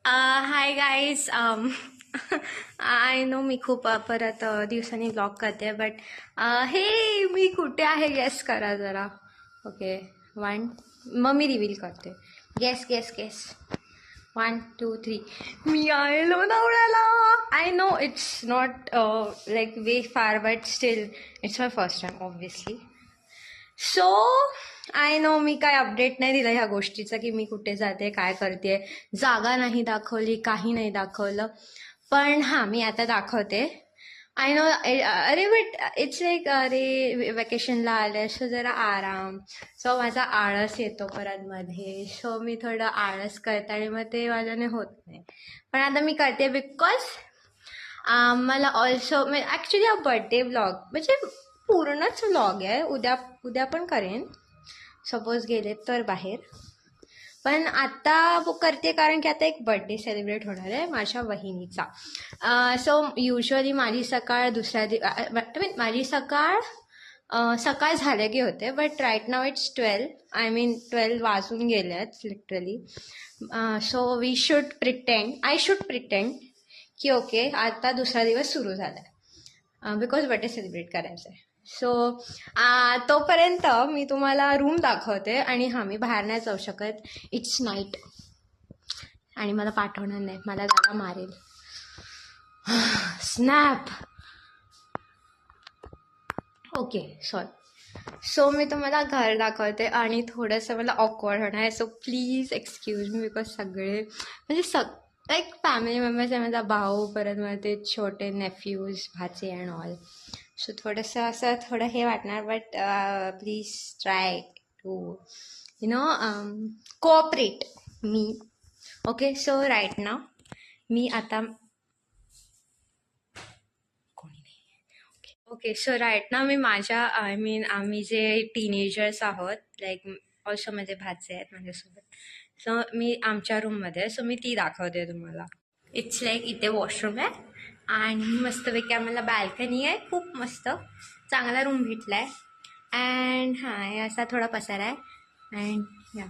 Hi guys. I know मी खूप परत दिवसांनी ब्लॉग करते बट हे मी कुठे आहे गेस करा जरा. ओके 1 मग मी रिव्हील करते. गेस गेस गेस 1 2 3 मी आहे लोणावळ्याला. I know it's not like way far but still it's my first time obviously. So I know मी काय अपडेट नाही दिलं ह्या गोष्टीचं की मी कुठे जाते काय करते. जागा नाही दाखवली, काही नाही दाखवलं. पण हां मी आता दाखवते. आय नो अरे बट इट्स लाईक अरे वेकेशनला आले सो जरा आराम. सो माझा आळस येतो परत मध्ये. सो मी थोडं आळस करते आणि मग ते माझ्याने होत नाही. पण आता मी करते बिकॉज मला ऑल्सो ॲक्च्युली हा बर्थडे व्लॉग म्हणजे पूर्णच व्लॉग आहे. उद्या पण करेन सपोज गेले तर बाहेर. पण आता करते कारण की आता एक बर्थडे सेलिब्रेट होणार आहे माझ्या वहिनीचा. सो युजली माझी सकाळ माझी सकाळ झाले की होते but right now it's 12. I mean 12 वाजून गेले आहेत literally. So I should pretend की ओके आता दुसरा दिवस सुरू झाला आहे बिकॉज बर्थडे सेलिब्रेट करायचं आहे. सो तोपर्यंत मी तुम्हाला रूम दाखवते. आणि हां मी बाहेर नाही जाऊ शकत, इट्स नाईट आणि मला पाठवणार नाही, मला दादा मारेल. स्नॅप. ओके सो मी तुम्हाला घर दाखवते आणि थोडंसं मला ऑकवर्ड होणार आहे. So please excuse me because सगळे म्हणजे लाईक फॅमिली मेंबर्स आहे. माझा भाऊ परत मला ते छोटे नेफ्यूज भाचे अँड ऑल. सो थोडंसं असं थोडं हे वाटणार but please try to cooperate me. Okay so right ना मी आता ओके सो राईट ना मी माझ्या आम्ही जे टीनेजर्स आहोत लाईक ऑल्सो माझे भाचे आहेत माझ्यासोबत. सो मी आमच्या रूममध्ये सो मी ती दाखवते तुम्हाला. इट्स लाईक इथे वॉशरूम आहे आणि मस्तपैकी आम्हाला बॅल्कनी आहे. खूप मस्त चांगला रूम भेटला आहे. अँड हां असा थोडा पसारा आहे अँड या.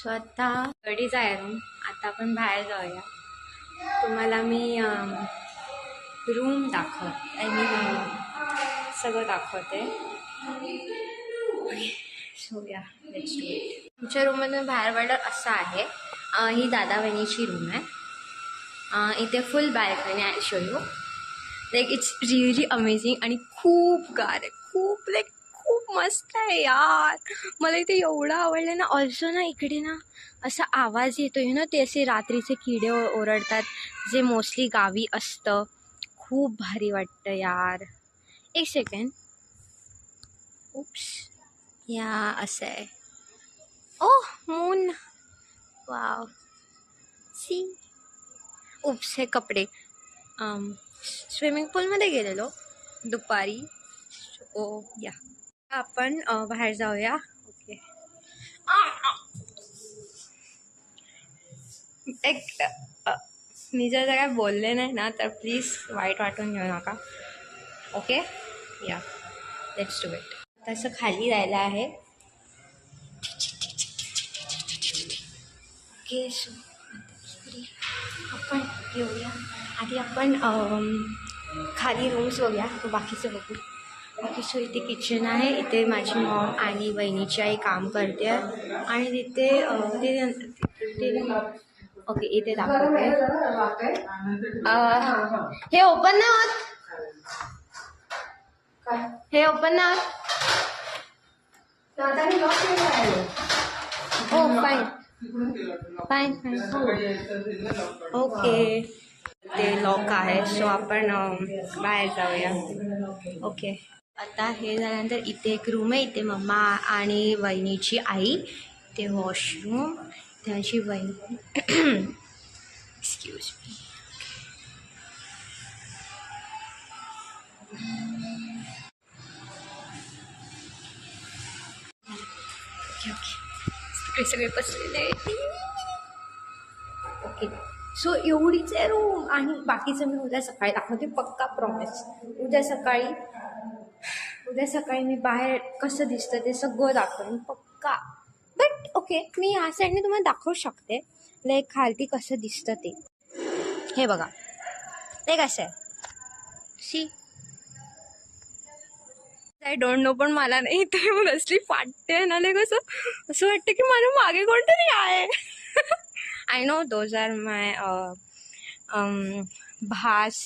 सो आता गडीच आहे रूम. आता आपण बाहेर जाऊया. तुम्हाला मी रूम आय मीन सगळं दाखवते. सो या लेट्स डू इट. आमच्या रूममधून बाहेर पडलं असं आहे. ही दादा वहिनीची रूम आहे. इथे फुल बॅल्कनी आहे. Show you like it's really amazing आणि खूप गार आहे. खूप मस्त आहे यार. मला इथे एवढं आवडलं ना. ऑल्सो ना इकडे ना असा आवाज येतो ना, ते असे रात्रीचे किडे ओरडतात जे मोस्टली गावी असतं. खूप भारी वाटतं यार. एक सेकंड. उप्स या असं आहे. ओह मून वाव सी. उप्स हे कपडे स्विमिंग पूलमध्ये गेलेलो दुपारी. ओ या आपण बाहेर जाऊया. ओके एक मी जर काय बोलले नाही ना तर प्लीज वाईट वाटून घेऊ नका. ओके या लेट्स डू इट. तसं खाली जायला आहे. ओके सो आपण येऊया आधी. आपण खाली रूम्स बघूया बाकीचं बघू. बाकी सो इथे किचन आहे. इथे माझी मॉम आणि वहिनीची आई काम करते आणि तिथे ओके इथे दाखवते. हे ओपन नाही होत. हे ओपन नाही होत. ओ फाईन ओके ते लॉक आहे. सो आपण बाहेर जाऊया. ओके आता हे झाल्यानंतर इथे एक रूम आहे. इथे मम्मा आणि वहिनीची आई. इथे वॉशरूम. त्याची वहिनी एक्सक्यूज मी. ओके सगळे बसलेले. ओके सो एवढीच आहे रूम आणि बाकीचं मी उद्या सकाळी दाखवते पक्का प्रॉमिस. उद्या सकाळी मी बाहेर कसं दिसतं ते सगळं दाखवेन पक्का. बट ओके मी या साईडने तुम्हाला दाखवू शकते लाईक खालती कसं दिसतं ते. हे बघा ते कसं आहे शी आय डोंट नो, पण मला नाही ते कसली फाटते ना लाईक असं वाटतं की मला मागे कोणतरी आहे. आय नो दोज आर माय भास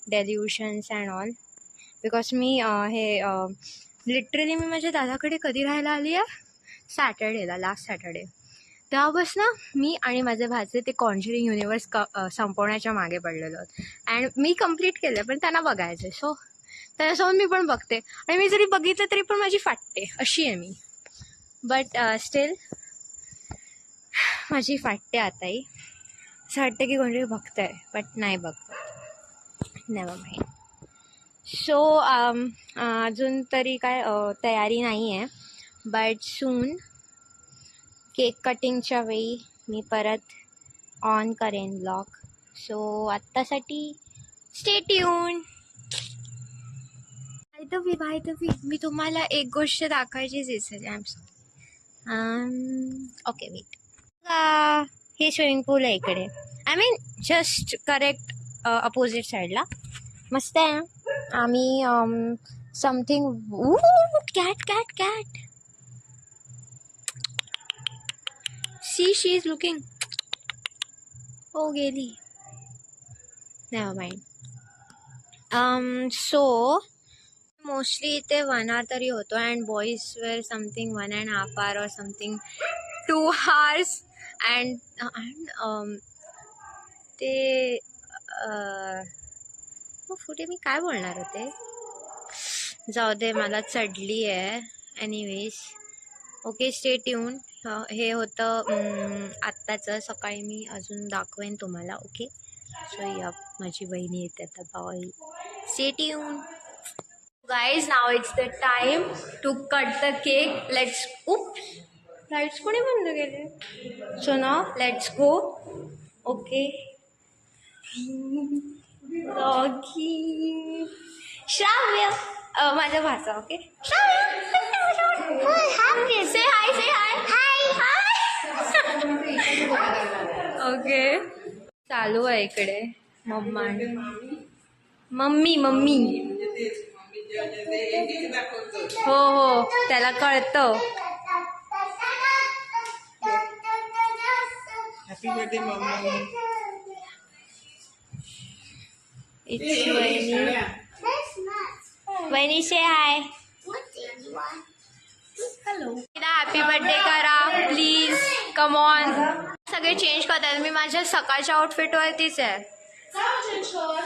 डेल्युशन्स अँड ऑल बिकॉज मी हे लिटरली मी माझ्या दादाकडे कधी राहायला आली आहे, सॅटर्डेला, लास्ट सॅटर्डे. तेव्हापासून मी आणि माझे भाचे ते कॉन्जरिंग युनिवर्स संपवण्याच्या मागे पडलेलो आहोत. अँड मी कंप्लीट केलं पण त्यांना बघायचं, सो त्याच्यासोबत मी पण बघते. आणि मी जरी बघितलं तरी पण माझी फाटते, अशी आहे मी. बट स्टील माझी फाटते आताही. असं वाटतं की कोणतरी बघतं आहे बट नाही बघत. Never mind. सो अजून तरी काय तयारी नाही आहे, बट सून केक कटिंगच्या वेळी मी परत ऑन करेन ब्लॉग. सो आत्तासाठी stay tune. By the way मी तुम्हाला एक गोष्ट दाखवायचीच विसरले. I am sorry. Okay wait. हे स्विमिंग पूल आहे इकडे, I mean just correct opposite साईडला. मस्त आहे. आम्ही something cat cat cat she is looking. हो गेली, नेव्हर माइंड. सो मोस्टली इथे 1 hour तरी होतो and boys were something 1.5 hour और समथिंग 2 hours. अँड ते पुढे मी काय बोलणार होते, जाऊ दे, मला चढली आहे. Anyways okay stay tune. हे होतं आत्ताचं. सकाळी मी अजून दाखवेन तुम्हाला. ओके सो या माझी बहिणी येते आता. Bye, stay tune guys. Now it's the time to cut the cake. Let's lights कोणी बंद केले. So now let's go. Okay Shravya माझा भाचा. ओके श्राव्य से हाय से हाय हाय. ओके चालू आहे इकडे मम्मी हो हो त्याला कळतं. Happy birthday mummy. इट्स वहिनी से हाय. हॅलो. हॅपी बर्थडे करा प्लीज, कम ऑन. सगळे चेंज करतात. मी माझ्या सकाळच्या आउटफिटवरतीच आहे.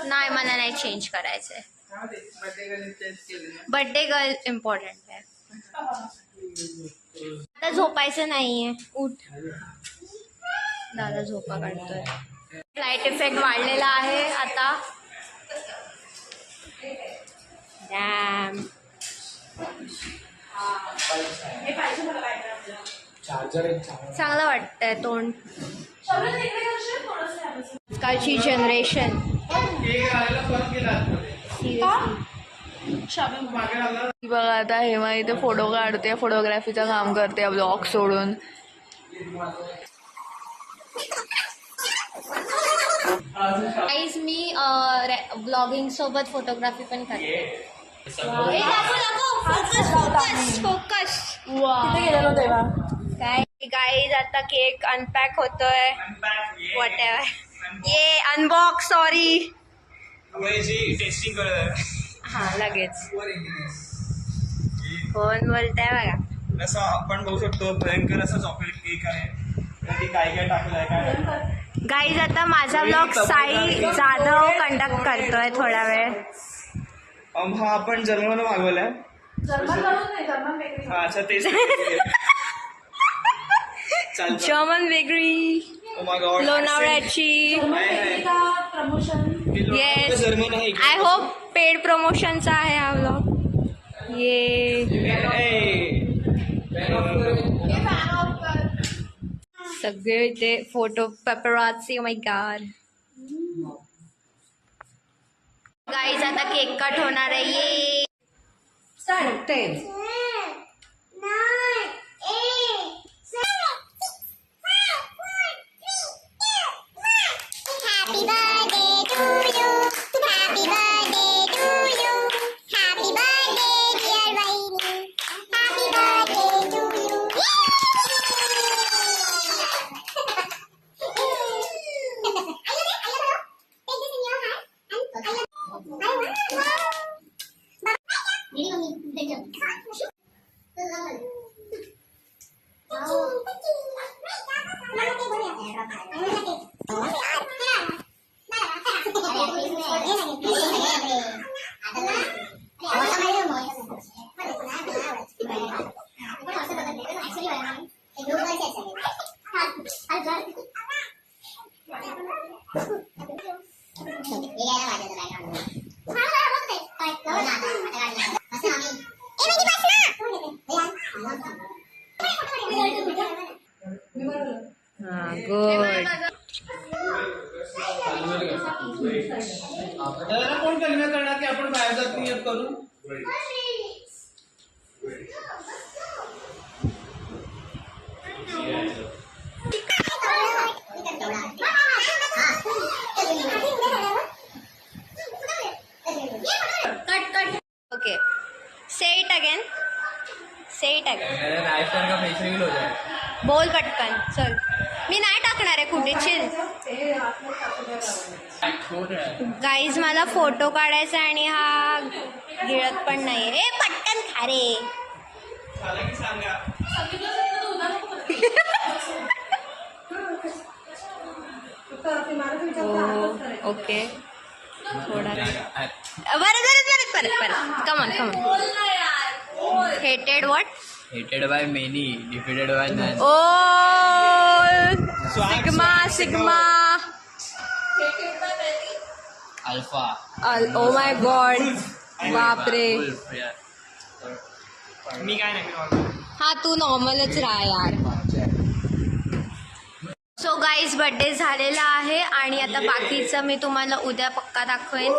नाही मला नाही चेंज करायचं आहे. बर्थडे गर्ल इम्पॉर्टंट आहे. आता झोपायचं नाहीये. उठ, दादा झोपा काढतोय. लाईट इफेक्ट वाढलेला आहे आता. डॅम. चांगलं वाटतंय तोंड. आजकालची जनरेशन बघा आता हेमा इथे फोटो काढते, फोटोग्राफीचं काम करते ब्लॉग सोडून. गाईज मी ब्लॉगिंग सोबत फोटोग्राफी पण करते. फोकस. काय गाईज आता केक अनपॅक होतोय. What ever. ये अनबॉक्स. सॉरी. टेस्टिंग करत हा लगेच फोन बोलताय बघा. असं आपण बघू शकतो भयंकर असा चॉकलेट केक आहे. त्याची काय काय टाकलंय काय. गाईज आता माझा ब्लॉग साई जाधव कंडक्ट करतोय थोडा वेळ. हा आपण जर्मन मागवलाय. हा अच्छा तेच. जर्मन बेकरी लोणावळ्याची. येस जर्मन आहे. आय होप पेड प्रमोशनचा आहे हा ब्लॉग. ये सगळे ते photo paparazzi. Oh my god. Guys आता केक कट होणार आहे. ये गुड. त्याला कोण कन्व्हे करणार की आपण बाहेर जात नाही करू. Okay, say it again, say it again. का पैसे हो जाए. बोल पटकन, चल. मी नाही टाकणार आहे कुठे, चिल. गाईज मला फोटो काढायचा आणि हा गिळत पण नाहीये. ए पटकन खा रे. ओके, थोडा परत come on. Hated what? Hated by many, defeated by none. Oh sigma. Alpha. Oh my god, बापरे. Wolf, yeah. मी काय नाही, मी normal. हा तू नॉर्मलच राहा यार. सो गाईज बर्थडे झालेला आहे आणि आता बाकीचं मी तुम्हाला उद्या पक्का दाखवेन.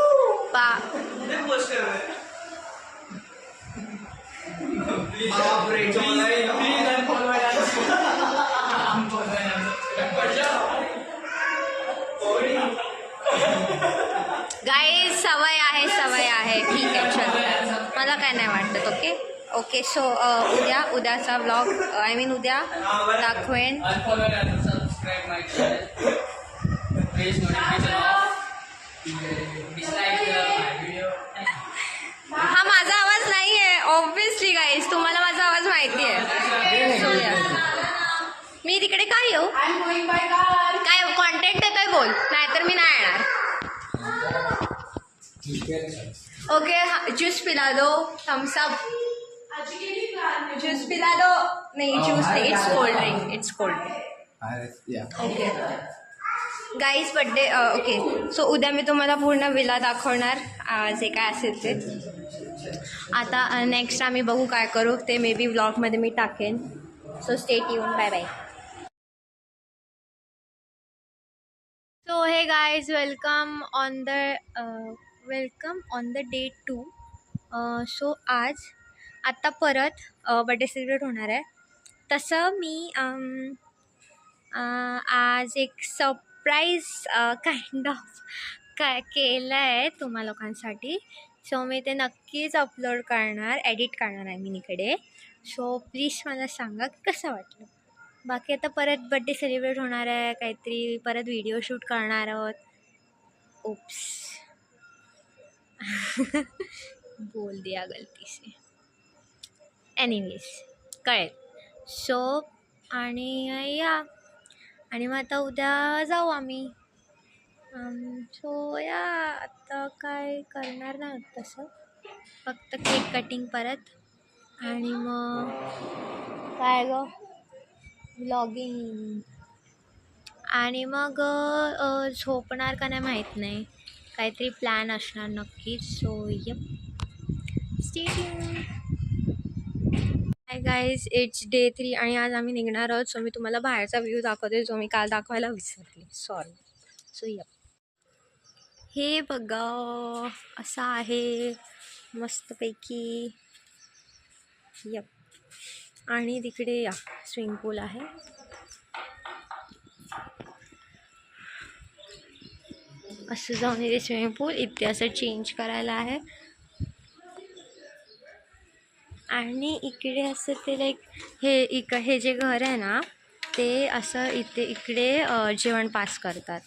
गाईज सवय आहे ठीक आहे, चल, मला काय नाही वाटत. ओके सो उद्याचा व्लॉग उद्या दाखवेन. Unfollow and subscribe my channel. Please notification off. Dislike my video. हा माझा आवाज नाही आहे ऑब्विसली गाईज, तुम्हाला माझा आवाज माहिती आहे. So, yeah. मी तिकडे काय येऊ, काय कॉन्टेंट आहे काय बोल, नाहीतर मी नाही येणार. ओके, ज्यूस पिला दो, थम्स अप. ज्यूस पिला दो. नाही ज्यूस नाही, it's cold drink. Okay guys birthday. Okay so उद्या मी तुम्हाला पूर्ण विला दाखवणार, जे काय असेल ते. आता नेक्स्ट आम्ही बघू काय करू ते, मे बी व्लॉगमध्ये मी टाकेन. So stay tune, bye bye. So हे guys, welcome on the day 2. So आत्ता परत बड्डे सेलिब्रेट होणार आहे. तसं मी आज एक सरप्राईज काइंड ऑफ केलं आहे तुम्हा लोकांसाठी. सो मी ते नक्कीच अपलोड करणार, एडिट करणार आहे मी इकडे. सो प्लीज मला सांगा कसं वाटलं. बाकी आता परत बड्डे सेलिब्रेट होणार आहे, काहीतरी परत व्हिडिओ शूट करणार आहोत. ओप्स बोल दिया गलती से. एनिवेज कळेल. सो आणि मग आता उद्या जाऊ आम्ही. सो आता काय करणार नाही तसं, फक्त केक कटिंग परत आणि मग काय व्लॉगिंग आणि मग झोपणार का नाही माहीत नाही, काहीतरी प्लॅन असणार नक्कीच. So stay tune. Hi guys, it's day 3 आणि आज आम्ही निघणार आहोत. सो मी तुम्हाला बाहेरचा व्ह्यू दाखवते जो मी काल दाखवायला विसरले, सॉरी. सो हे बघा असं आहे मस्तपैकी. आणि तिकडे स्विमिंग पूल आहे. असं जाऊन इथे स्विमिंग पूल, इथे असं चेंज करायला आहे. आणि इकडे असं ते लाईक हे जे घर आहे ना ते असं इकडे जेवण पास करतात.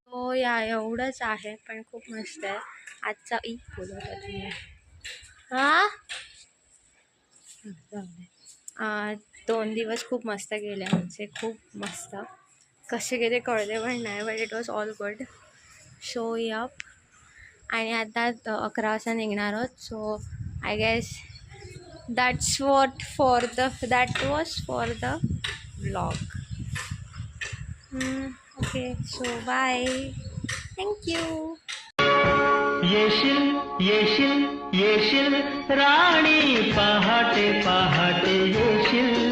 हो एवढंच आहे, पण खूप मस्त आहे आजचा. बोलवता तुम्ही 2 दिवस खूप मस्त गेले आमचे, खूप मस्त. कसे गेले कळले पण नाही, but it was all good. Show up. आणि आता 11 वाजता निघणार आहोत. So I guess that was for the blog. Okay, so bye. Thank you. येशील येशील येशील राणी, पहाटे पहाटे येशील.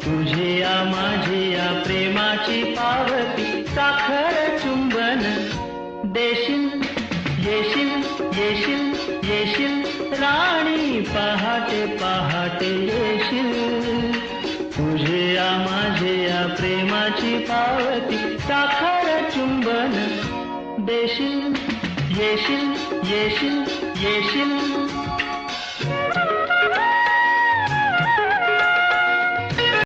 तुझ्या माझ्या प्रेमाची पावती साखर चुंबन देशील. येशील येशील येशील राणी, पहाटे पहाटे येशील. तुझ्या माझ्या प्रेमाची पावती साखर चुंबन देशील. येशील येशील येशील.